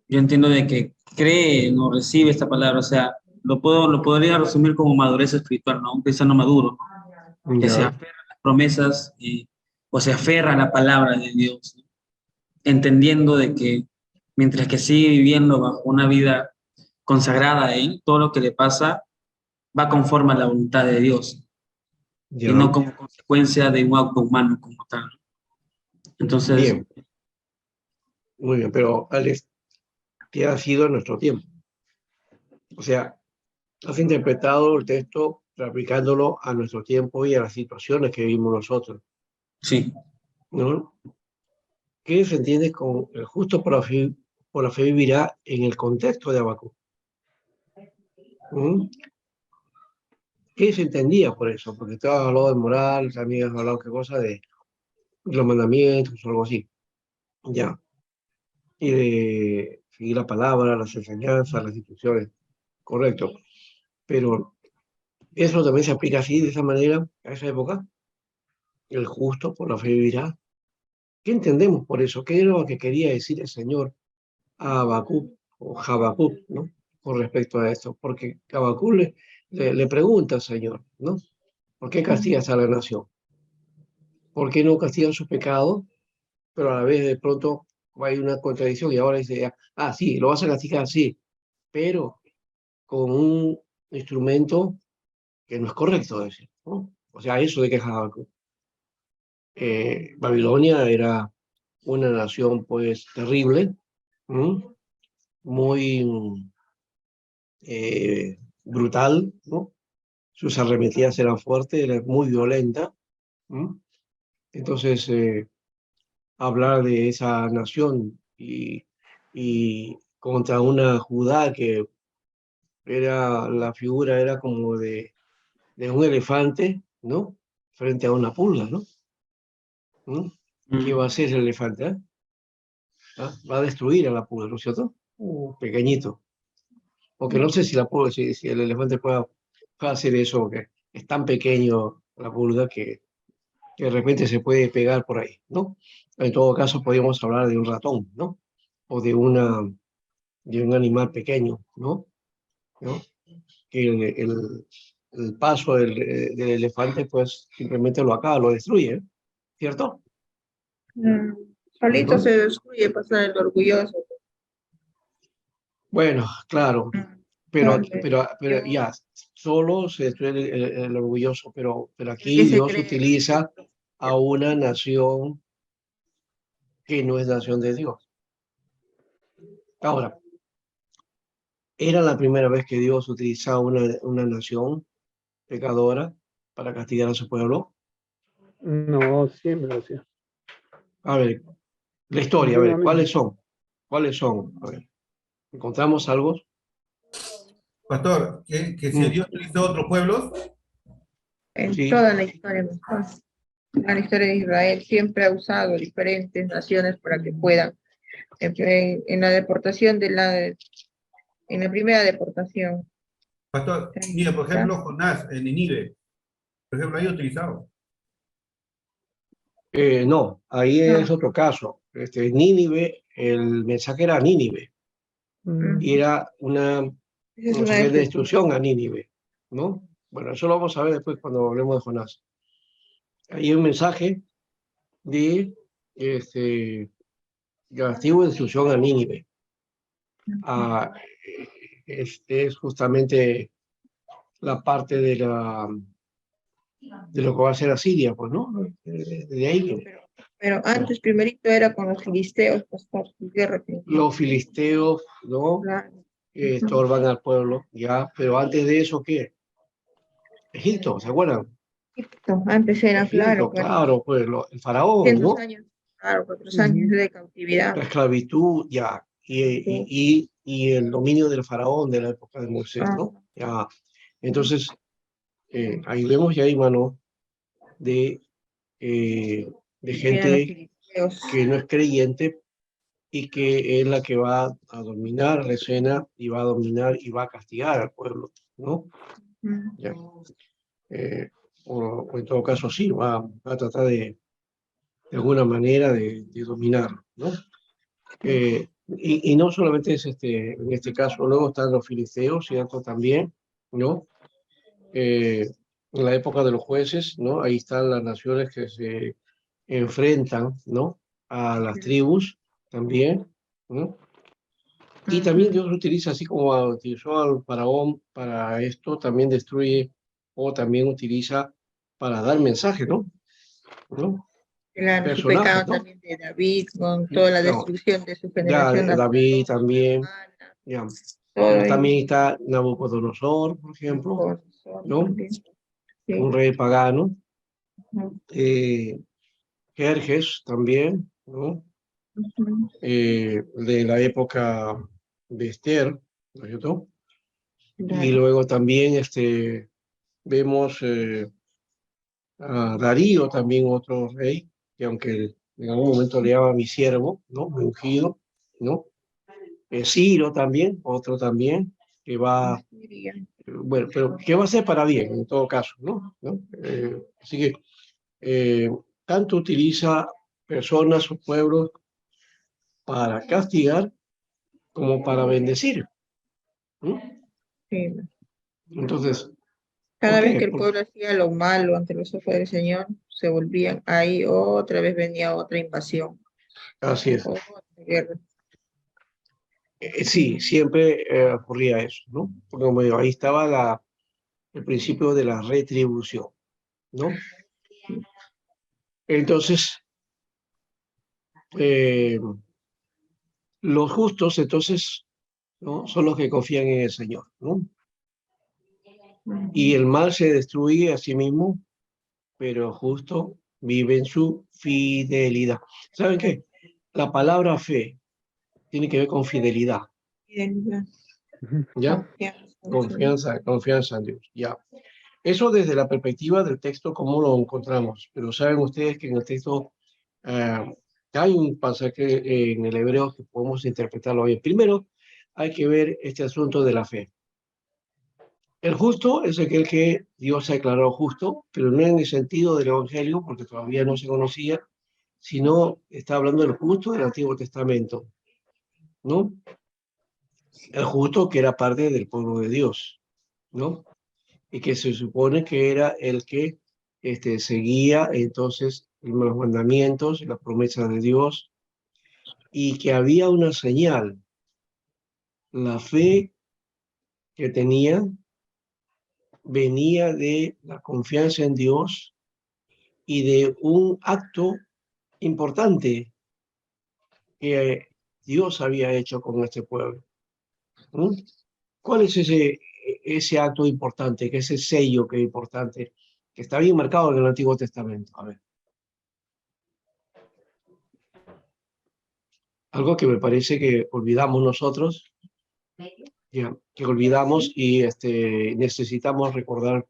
yo entiendo de que cree, no recibe esta palabra, o sea, lo podría resumir como madurez espiritual, ¿no? Un cristiano maduro, ¿no? Que se Ya, aferra a las promesas o se aferra a la palabra de Dios, ¿no? Entendiendo de que mientras que sigue viviendo bajo una vida consagrada a Él, todo lo que le pasa va conforme a la voluntad de Dios y no ya, como consecuencia de un acto humano como tal. Entonces, bien, muy bien, pero Alex, ¿qué ha sido nuestro tiempo? O sea, has interpretado el texto aplicándolo a nuestro tiempo y a las situaciones que vivimos nosotros, sí, ¿no? ¿Qué se entiende con el justo por la fe vivirá en el contexto de Habacuc? ¿Mm? ¿Qué se entendía por eso? Porque tú has hablado de moral, también has hablado qué cosa de los mandamientos o algo así. Ya. y de seguir la palabra, las enseñanzas, las instrucciones. Correcto. Pero eso también se aplica así, de esa manera, a esa época. El justo por la fe vivirá. ¿Qué entendemos por eso? ¿Qué era lo que quería decir el Señor a Habacuc o Habacuc, ¿no? Con respecto a esto. Porque Habacuc le pregunta al Señor, ¿no? ¿Por qué castigas a la nación? ¿Por qué no castigan sus pecados? Pero a la vez de pronto hay una contradicción y ahora dice, ah, sí, lo vas a castigar, sí, pero con un instrumento que no es correcto decir, ¿no? O sea, eso de que Habacuc. Babilonia era una nación pues terrible, ¿m? Muy brutal, ¿no? Sus arremetidas eran fuertes, era muy violenta. ¿M? Entonces, hablar de esa nación y contra una Judá que era, la figura era como de un elefante, ¿no? Frente a una pulga, ¿no? ¿M? ¿Qué va a hacer el elefante? ¿Ah? Va a destruir a la pulga, ¿no es cierto? Pequeñito. Porque no sé si, si el elefante pueda hacer eso, porque es tan pequeño la pulga que de repente se puede pegar por ahí, ¿no? En todo caso, podríamos hablar de un ratón, ¿no? O de un animal pequeño, ¿no? ¿No? Que el paso del elefante, pues simplemente lo acaba, lo destruye, ¿cierto? Mm, Solito Ujú. se destruye, pasa el orgulloso. Bueno, claro, Donde pero yo, ya, solo se destruye el orgulloso, pero el que aquí se Dios cree utiliza a cierto. una nación que no es nación de Dios. Ahora, era la primera vez que Dios utilizaba una nación pecadora para castigar a su pueblo. No, siempre lo hacía. A ver, la historia, a ver, Continuamente. ¿cuáles son? ¿Cuáles son? A ver, ¿encontramos algo? Pastor, que si Mm, Dios utilizó otros pueblos, En sí, toda la historia, pues, en la historia de Israel siempre ha usado diferentes naciones para que puedan, en la deportación en la primera deportación, Pastor, mira, por ¿está? ejemplo, Jonás en Nínive, por ejemplo, ahí utilizado. no, ahí es No, otro caso. Nínive, el mensaje era a Nínive y mm, era un esa es una mensaje de excepción. destrucción a Nínive, ¿no? Bueno, eso lo vamos a ver después cuando hablemos de Jonás. Ahí hay un mensaje de este, castigo de destrucción a Nínive. Ah, este es justamente la parte de lo que va a ser Asiria, pues, ¿no? De ahí viene. Pero antes, primerito era con los filisteos, pastor, su guerra principal. Los filisteos, ¿no? Claro. Estorban al pueblo, ya, pero antes de eso, ¿qué? Egipto, ¿se acuerdan? Egipto, antes era claro, Egipto, claro, pues el faraón, 400 ¿no? años, claro, 400 años Ujú. de cautividad. La esclavitud, ya, Sí. y el dominio del faraón de la época de Moisés, Ah, ¿no? Ya, entonces, ahí vemos ya, hermano, de, eh, de vienen los gente filisteos. que no es creyente y que es la que va a dominar la escena y va a dominar y va a castigar al pueblo, ¿no? Mm, Ya. Eh, o en todo caso sí, va a tratar de alguna manera de dominar, ¿no? Y no solamente es en este caso, luego están los filisteos, ¿cierto? También, ¿no? En la época de los jueces, ¿no? Ahí están las naciones que se enfrentan, ¿no? A las tribus también, ¿no? Y también Dios lo utiliza, así como utilizó al faraón para esto, también destruye o también utiliza para dar mensaje, ¿no? ¿No? claro, su Personajes, pecado ¿no? también de David, con toda la No, destrucción de su ya generación, David Absalón, su también, hermana, ya. todo Pero ello, también está Nabucodonosor, por ejemplo, por eso ¿no? también. Un Sí. rey pagano. Ujú, Eh, Jerjes también, ¿no? ujú, De la época de Esther, ¿no es cierto? Y claro. luego también vemos a Darío, también otro rey, que aunque en algún momento le llama mi siervo, ¿no? Mi ungido, ¿no? Ciro también, otro también, que va, bueno, pero que va a ser para bien en todo caso, ¿no? Así que tanto utiliza personas o pueblos para castigar como para bendecir, ¿no? Sí. Entonces, ¿por Cada vez qué? que el pueblo hacía lo malo ante los ojos del Señor, se volvían ahí, otra vez venía otra invasión, Así es. otra guerra. Sí, siempre ocurría eso, ¿no? Porque como digo, ahí estaba el principio de la retribución, ¿no? Entonces, eh, los justos, entonces, ¿no? Son los que confían en el Señor, ¿no? Y el mal se destruye a sí mismo, pero el justo vive en su fidelidad. ¿Saben qué? La palabra fe tiene que ver con fidelidad, Fidelidad, ¿ya? Confianza en Dios, ¿ya? Eso desde la perspectiva del texto, cómo lo encontramos. Pero saben ustedes que en el texto hay un pasaje en el hebreo que podemos interpretarlo bien. Primero, hay que ver este asunto de la fe. El justo es aquel que Dios ha declarado justo, pero no en el sentido del Evangelio, porque todavía no se conocía, sino está hablando del justo del Antiguo Testamento, ¿no? El justo que era parte del pueblo de Dios, ¿no? Y que se supone que era el que seguía entonces los mandamientos, las promesas de Dios, y que había una señal, la fe que tenía venía de la confianza en Dios y de un acto importante que Dios había hecho con este pueblo. ¿Mm? ¿Cuál es ese acto importante, que ese sello que es importante, que está bien marcado en el Antiguo Testamento? A ver. Algo que me parece que olvidamos nosotros, ya, que olvidamos y necesitamos recordar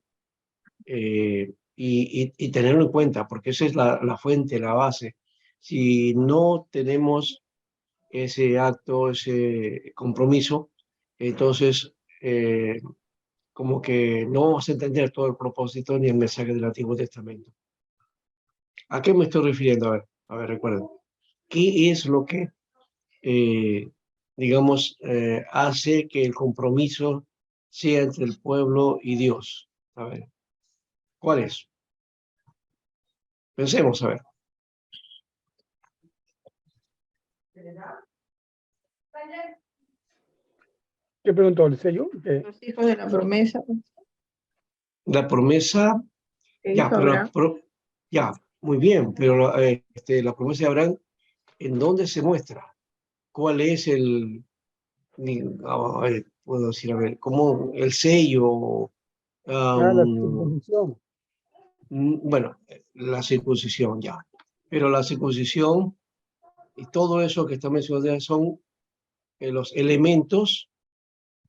y tenerlo en cuenta, porque esa es la fuente, la base. Si no tenemos ese acto, ese compromiso, entonces como que no vamos a entender todo el propósito ni el mensaje del Antiguo Testamento. ¿A qué me estoy refiriendo? A ver, recuerden. ¿Qué es lo que digamos, hace que el compromiso sea entre el pueblo y Dios? A ver, ¿cuál es? Pensemos, a ver. ¿Qué preguntó el sello? Los hijos de la promesa, La promesa, que ya, hizo Abraham. ya, muy bien, pero la promesa de Abraham, ¿en dónde se muestra? ¿Cuál es a ver, puedo decir, a ver, como el sello? La circuncisión. Bueno, la circuncisión, ya. Pero la circuncisión y todo eso que está mencionando son los elementos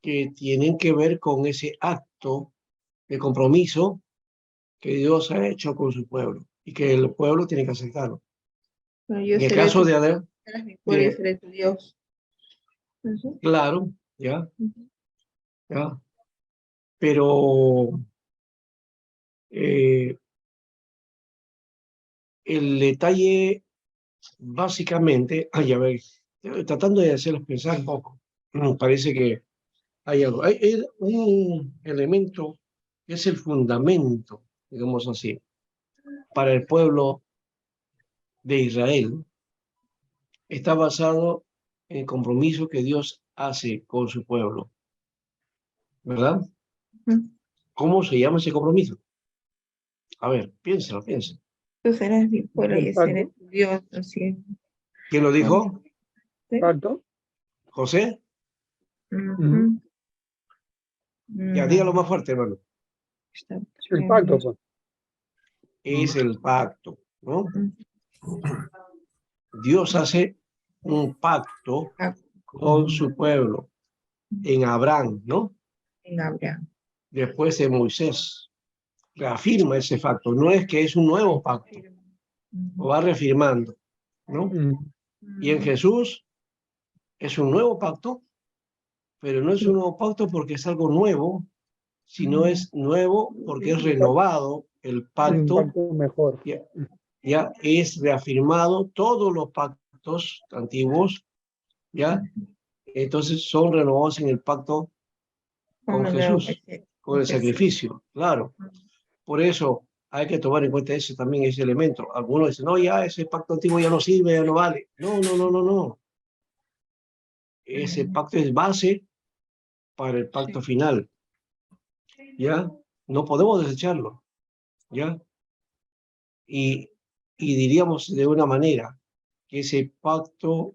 que tienen que ver con ese acto de compromiso que Dios ha hecho con su pueblo y que el pueblo tiene que aceptarlo. Bueno, yo En el seré caso tu, de Adán, serás mi pueblo y seré tu Dios. claro, ya, ya. Pero el detalle, básicamente, ay, a ver, tratando de hacerlos pensar un poco, parece que hay algo. Hay un elemento que es el fundamento, digamos así, para el pueblo de Israel. Está basado en el compromiso que Dios hace con su pueblo, ¿verdad? ¿Cómo se llama ese compromiso? A ver, piénsalo. Tú serás mi pueblo y yo seré tu Dios. Así. ¿Quién lo dijo? ¿Pacto? ¿José? Ya, dígalo más fuerte, hermano. El pacto, pues. Es el pacto, ¿no? Dios hace un pacto con su pueblo en Abraham, ¿no? En Abraham. Después de Moisés. Reafirma ese pacto. No es que es un nuevo pacto. Lo va reafirmando, ¿no? Y en Jesús Es un nuevo pacto, pero no es un nuevo pacto porque es algo nuevo, sino es nuevo porque es renovado el Un pacto, pacto mejor. ya es reafirmado todos los pactos antiguos, ya, entonces son renovados en el pacto con Jesús, con el sacrificio, claro. Por eso hay que tomar en cuenta ese también, ese elemento. Algunos dicen, no, ya ese pacto antiguo ya no sirve, ya no vale. No, no, no, no, no. Ese pacto es base para el pacto final, ¿ya? No podemos desecharlo, ¿ya? Y diríamos de una manera que ese pacto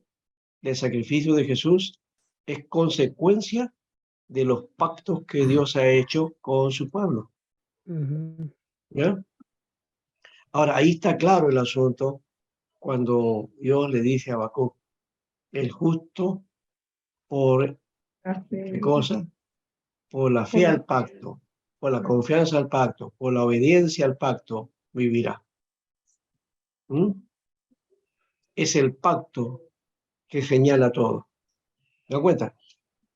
del sacrificio de Jesús es consecuencia de los pactos que Dios ha hecho con su pueblo, ¿ya? Ahora, ahí está claro el asunto cuando Dios le dice a Habacuc, el justo por, ¿qué cosa? Por la fe al pacto, por la confianza al pacto, por la obediencia al pacto, vivirá. ¿Mm? Es el pacto que señala todo. ¿Te das cuenta?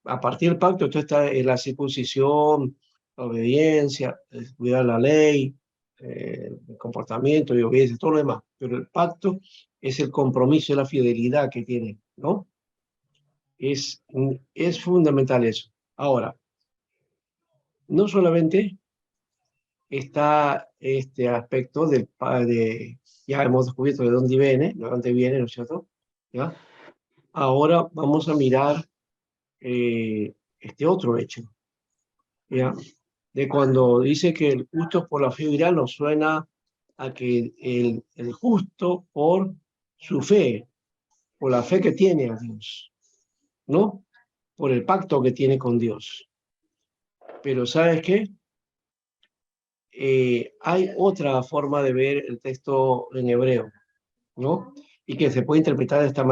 A partir del pacto, esto está en la circuncisión, la obediencia, cuidar la ley, el comportamiento y obediencia, todo lo demás. Pero el pacto es el compromiso y la fidelidad que tiene, ¿no? Es fundamental eso. Ahora, no solamente está este aspecto del padre, ya hemos descubierto de dónde viene, ¿no es cierto? ¿Ya? Ahora vamos a mirar este otro hecho, ¿ya? De cuando dice que el justo por la fe vivirá, nos suena a que el justo por su fe, por la fe que tiene a Dios, ¿no? Por el pacto que tiene con Dios. Pero ¿sabes qué? Hay otra forma de ver el texto en hebreo, ¿no? Y que se puede interpretar de esta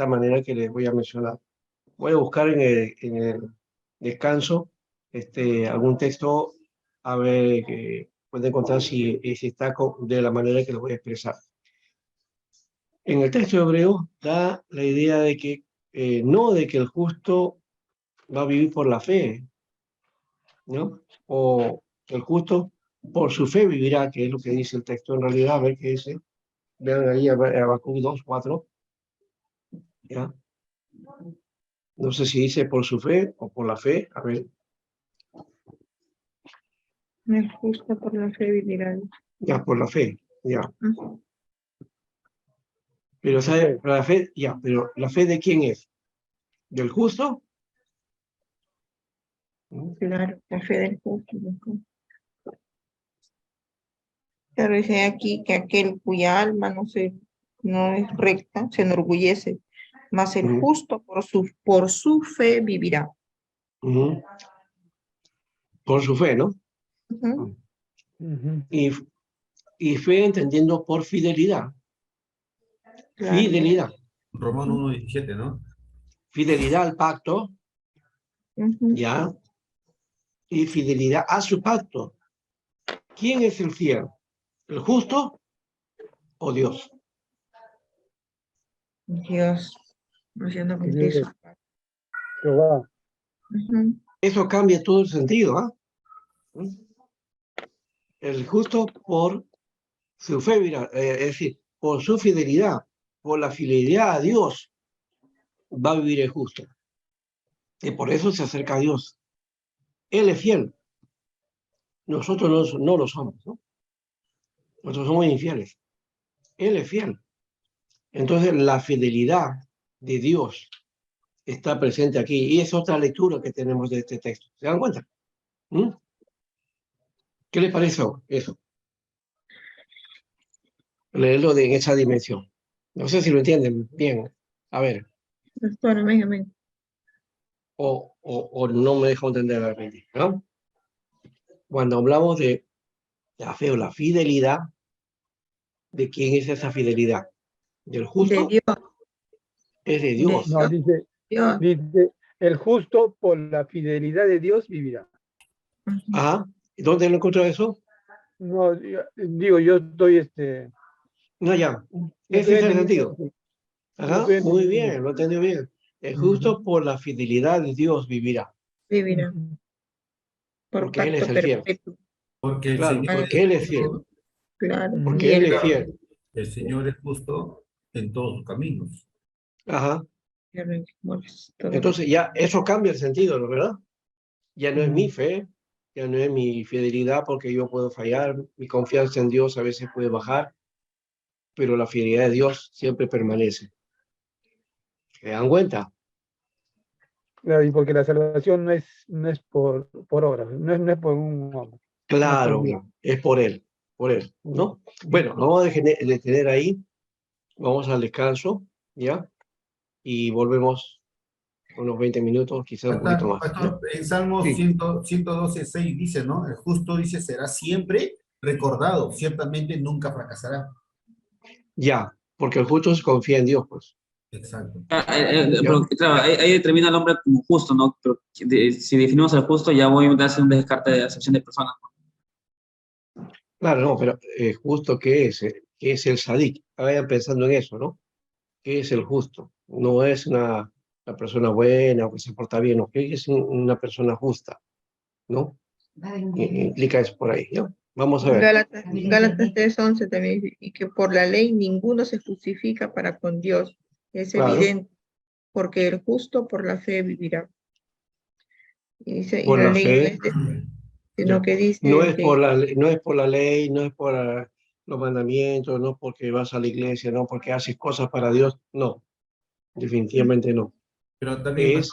manera que les voy a mencionar. Voy a buscar en el descanso algún texto a ver que puede encontrar si está de la manera que lo voy a expresar. En el texto hebreo da la idea de que no de que el justo va a vivir por la fe, ¿no? O el justo por su fe vivirá, que es lo que dice el texto en realidad, a ver qué dice. Vean ahí Habacuc 2:4, ¿ya? No sé si dice por su fe o por la fe, a ver. El justo por la fe vivirá. Ya, por la fe, ya. Pero, ¿sabe? La fe, ya, pero ¿la fe de quién es? ¿Del justo? Claro, la fe del justo. Pero dice aquí que aquel cuya alma no es recta se enorgullece, mas el justo por su fe vivirá. Por su fe, ¿no? Y fe entendiendo por fidelidad. Claro. Fidelidad. Romano 1:17, ¿no? Fidelidad al pacto, ¿ya? Y fidelidad a su pacto. ¿Quién es el fiel? ¿El justo o Dios? Dios, haciendo cumplir su pacto. Eso cambia todo el sentido, ¿ah? El justo por su fe, es decir, por su fidelidad, por la fidelidad a Dios, va a vivir el justo. Y por eso se acerca a Dios. Él es fiel. Nosotros no lo somos, ¿no? Nosotros somos infieles. Él es fiel. Entonces, la fidelidad de Dios está presente aquí. Y es otra lectura que tenemos de este texto. ¿Se dan cuenta? ¿Qué les parece eso? Leerlo en esa dimensión. No sé si lo entienden bien. A ver. O no me dejo entender de repente, ¿no? Cuando hablamos de la fe o la fidelidad, ¿de quién es esa fidelidad? ¿Del justo? De Dios. Es de Dios. No, dice, el justo por la fidelidad de Dios vivirá. Ajá. ¿Dónde lo encontró eso? No, yo estoy No, ya. Ese es el sentido. Ajá, muy bien, lo entendió bien. El justo por la fidelidad de Dios vivirá, Vivirá por porque Él es pacto el fiel. perpetuo. Porque el Claro, Señor porque Él es fiel, justo, Claro. Y porque Él es el fiel. el Señor es justo en todos sus caminos. Ajá. todo. Entonces ya eso cambia el sentido, ¿no? ¿Verdad? Ya no es mi fe, ya no es mi fidelidad porque yo puedo fallar, mi confianza en Dios a veces puede bajar, pero la fidelidad de Dios siempre permanece. ¿Se dan cuenta? Claro, y porque la salvación no es por obras, no es por un hombre, no es por Claro, Dios. claro, es por Él, ¿no? Bueno, vamos a detener ahí, vamos al descanso, ¿ya? Y volvemos unos 20 minutos, quizás un poquito más, ¿ya? Pastor, en Salmo Sí, 112:6 dice, ¿no? El justo dice, será siempre recordado, ciertamente nunca fracasará. ya, porque el justo se confía en Dios, pues, Exacto. ¿ya? Pero, claro, ahí determina al hombre como justo, ¿no? Pero si definimos al justo, ya voy a hacer un descarte de acepción de personas. Claro, no, pero justo, ¿qué es? ¿Qué es el sadik? Vayan pensando en eso, ¿no? ¿Qué es el justo? No es una persona buena o que se porta bien, ¿no? ¿Qué es una persona justa? ¿No? Implica eso por ahí, ¿ya? Vamos a ver. Gálatas 3:11 también dice, y que por la ley ninguno se justifica para con Dios. Es Claro, evidente, porque el justo por la fe vivirá. Y, y por la la ley no fe, es sino ya. que No dice es que por no es por la ley, no es por los mandamientos, no porque vas a la iglesia, no porque haces cosas para Dios, no, definitivamente no. Pero también Es,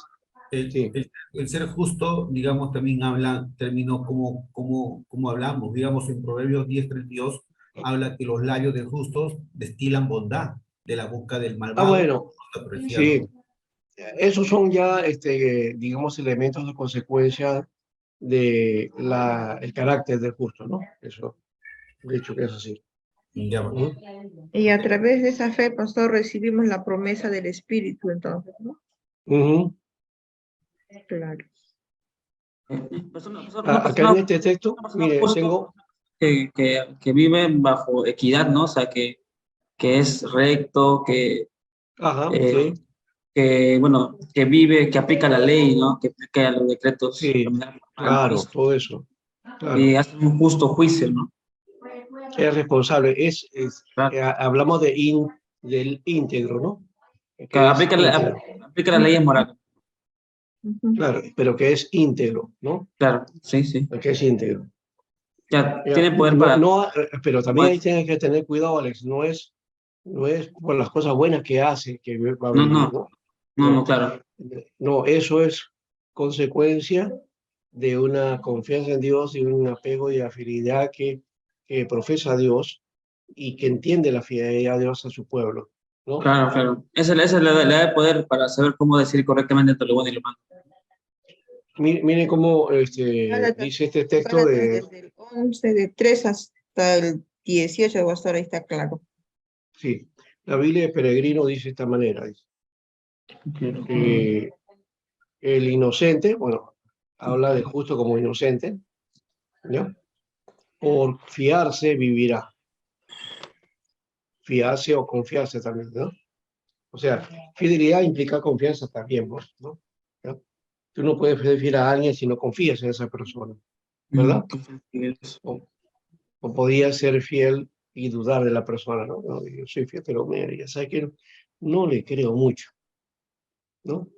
sí, el ser justo, digamos, también habla, término como hablamos, digamos, en Proverbios 10:32, habla que los labios de justos destilan bondad, de la boca del malvado, bueno, no apreciado. sí, esos son ya, digamos, elementos de consecuencia de el carácter del justo, ¿no? Eso, de hecho que es así. Ya, Ujú, y a través de esa fe, pastor, recibimos la promesa del Espíritu, entonces, ¿no? ujú. Claro. Una Acá en persona, este texto, una persona mire, justo tengo, que vive bajo equidad, ¿no? O sea, que es recto, ajá, eh, sí, bueno, que vive, que aplica la ley, ¿no? Que aplica los decretos, sí, caminar normal, ¿no? claro, todo eso, Y claro, hace un justo juicio, ¿no? es responsable, Claro. hablamos del íntegro, ¿no? Que Que es íntegro, aplica las leyes morales. Ujú. claro, pero que es íntegro, ¿no? Claro, sí, sí. Que es íntegro. Ya, Ya, tiene poder no, para... no, pero como también ahí es- tienes que tener cuidado, Alex, no es por las cosas buenas que hace que va a No, vivir, no, ¿no? no, no, No, claro. no, eso es consecuencia de una confianza en Dios y un apego y afinidad que profesa a Dios y que entiende la fidelidad de Dios a su pueblo, ¿no? Claro, claro. Esa es la de poder para saber cómo decir correctamente entre lo bueno y lo malo. Miren cómo Gálatas, dice este texto Gálatas de, desde el 11, de 3 hasta el 18 de agosto, ahí está claro. sí, la Biblia de Peregrino dice de esta manera, dice, que el inocente, bueno, habla de justo como inocente, ¿no? Por fiarse vivirá, fiarse o confiarse también, ¿no? O sea, fidelidad implica confianza también, pues, ¿no? ¿Ya? Tú no puedes ser fiel a alguien si no confías en esa persona, ¿verdad? O, o podías ser fiel y dudar de la persona, ¿no? No, yo soy fiel, pero mira, ya sabes que no le creo mucho, ¿no?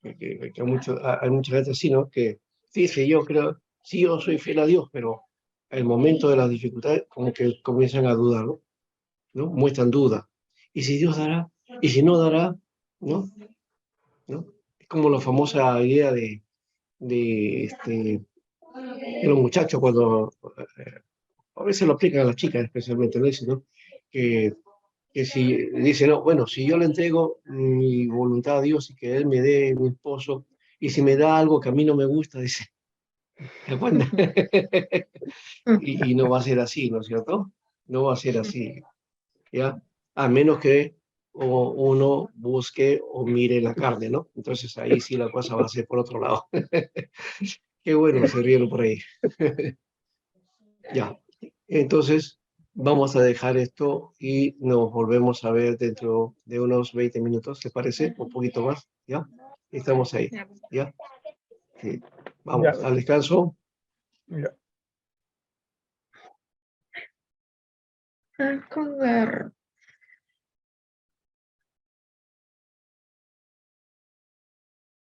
Que hay mucha gente así, ¿no? Que dice, yo creo, sí, yo soy fiel a Dios, pero al momento de las dificultades, como que comienzan a dudar, ¿no? ¿No? Muestran duda. ¿Y si Dios dará? ¿Y si no dará? ¿No? ¿No? Es como la famosa idea de los muchachos cuando, a veces lo aplican a las chicas especialmente, ¿no? Dicen, ¿no? Que, que si, dice, no, bueno, si yo le entrego mi voluntad a Dios y que Él me dé mi esposo, y si me da algo que a mí no me gusta, dice, ¿te acuerdas? Y no va a ser así, ¿no es cierto? No va a ser así, ¿ya? A menos que uno busque o mire la carne, ¿no? Entonces ahí sí la cosa va a ser por otro lado. Qué bueno, se rieron por ahí. Ya, entonces, vamos a dejar esto y nos volvemos a ver dentro de unos 20 minutos, ¿te parece? Un poquito más, ¿ya? Estamos ahí, ¿ya? Sí. Vamos Ya. al descanso. Ya. Con